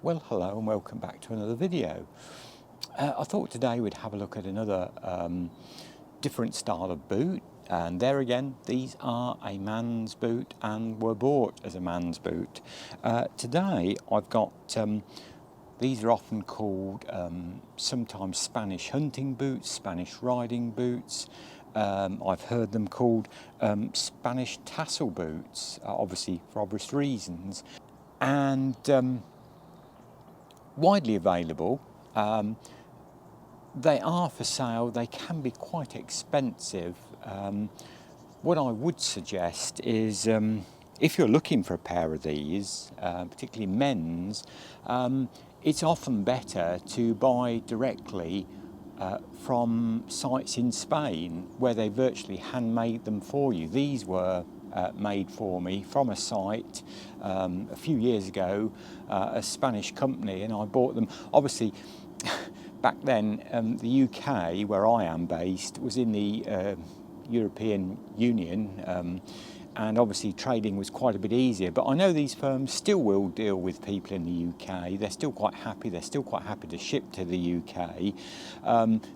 Well, hello and welcome back to another video. I thought today we'd have a look at another different style of boot, and there again, these are a man's boot and were bought as a man's boot. Today I've got, these are often called sometimes Spanish hunting boots, Spanish riding boots. I've heard them called Spanish tassel boots, obviously for obvious reasons. And widely available. They are for sale. They can be quite expensive. What I would suggest is if you're looking for a pair of these, particularly men's, it's often better to buy directly from sites in Spain where they virtually handmade them for you. These were made for me from a site a few years ago, a Spanish company, and I bought them. Obviously, back then, the UK, where I am based, was in the European Union, and obviously trading was quite a bit easier. But I know these firms still will deal with people in the UK. They're still quite happy. They're still quite happy to ship to the UK.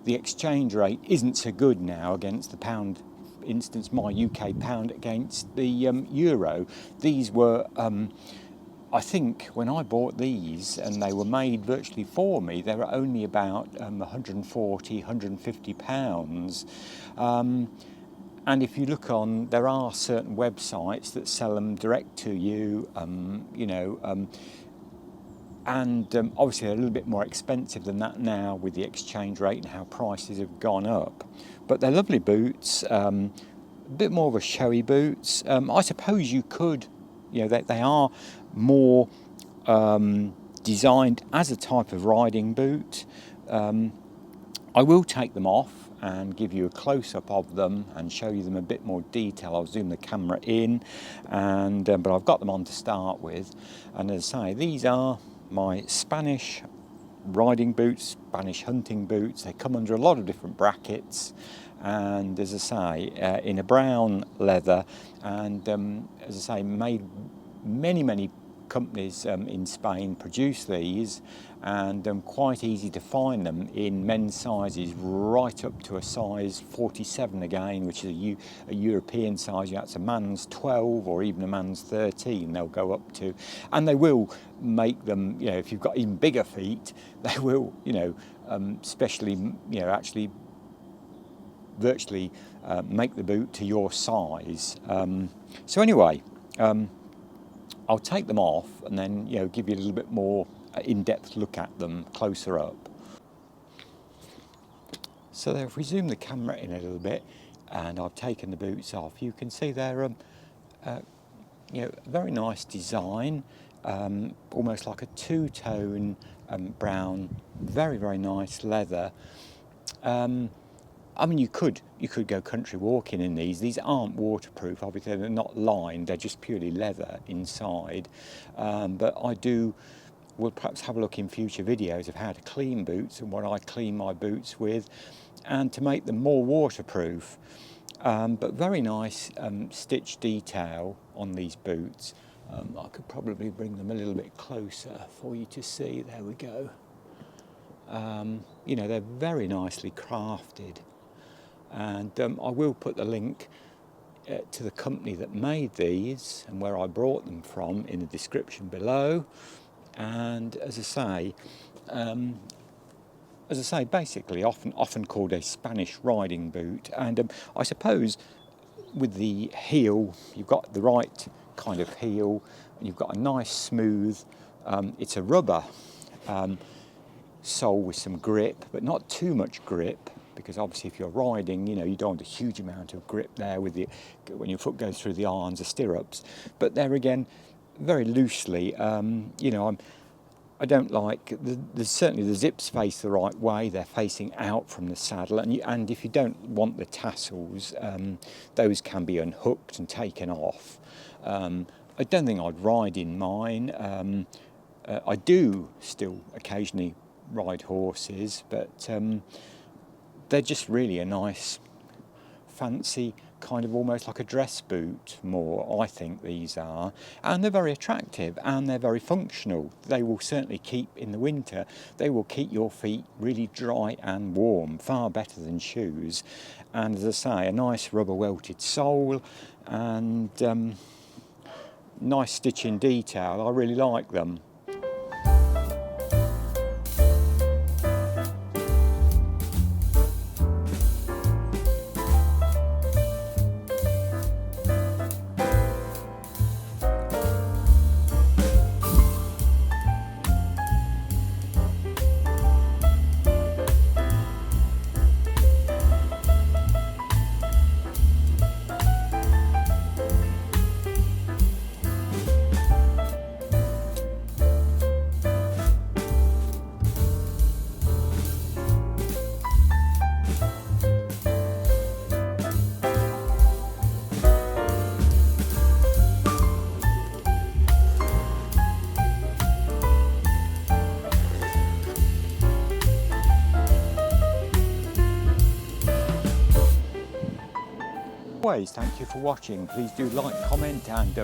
The exchange rate isn't so good now against the pound. For instance, my UK pound against the euro. These were, I think, when I bought these and they were made virtually for me, they were only about 140, 150 pounds. And if you look on, there are certain websites that sell them direct to you, and obviously they're a little bit more expensive than that now with the exchange rate and how prices have gone up. But they're lovely boots, a bit more of a showy boots. I suppose you could, they are more designed as a type of riding boot. I will take them off and give you a close-up of them and show you them a bit more detail. I'll zoom the camera in, and but I've got them on to start with. And as I say, these are my Spanish riding boots, Spanish hunting boots. They come under a lot of different brackets, and as I say, in a brown leather, and as I say, made many companies in Spain produce these, and quite easy to find them in men's sizes right up to a size 47 again, which is a European size. That's a man's 12 or even a man's 13 they'll go up to, and they will make them, if you've got even bigger feet, they will, especially, actually virtually make the boot to your size. So anyway, I'll take them off and then give you a little bit more in-depth look at them closer up. So there, if we zoom the camera in a little bit, and I've taken the boots off, you can see they're very nice design, almost like a two-tone brown, very nice leather. I mean, you could go country walking in these. These aren't waterproof, obviously they're not lined, they're just purely leather inside. But we'll perhaps have a look in future videos of how to clean boots and what I clean my boots with, and to make them more waterproof. But very nice stitch detail on these boots. I could probably bring them a little bit closer for you to see. There we go. They're very nicely crafted. And I will put the link to the company that made these and where I brought them from in the description below. And as I say, basically often called a Spanish riding boot. And I suppose with the heel, you've got the right kind of heel, and you've got a nice smooth. It's a rubber sole with some grip, but not too much grip, because obviously if you're riding, you don't want a huge amount of grip there when your foot goes through the irons or stirrups. But there again, very loosely, I don't like, certainly the zips face the right way, they're facing out from the saddle, and if you don't want the tassels, those can be unhooked and taken off. I don't think I'd ride in mine. I do still occasionally ride horses, but they're just really a nice, fancy kind of almost like a dress boot more, I think these are, and they're very attractive and they're very functional. They will certainly keep, in the winter, they will keep your feet really dry and warm, far better than shoes. And as I say, a nice rubber welted sole and nice stitching detail. I really like them. Always, thank you for watching. Please do like, comment, and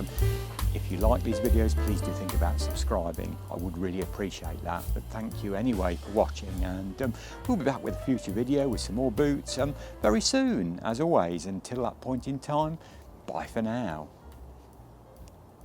if you like these videos, please do think about subscribing. I would really appreciate that. But thank you anyway for watching, and we'll be back with a future video with some more boots very soon. As always, until that point in time, bye for now.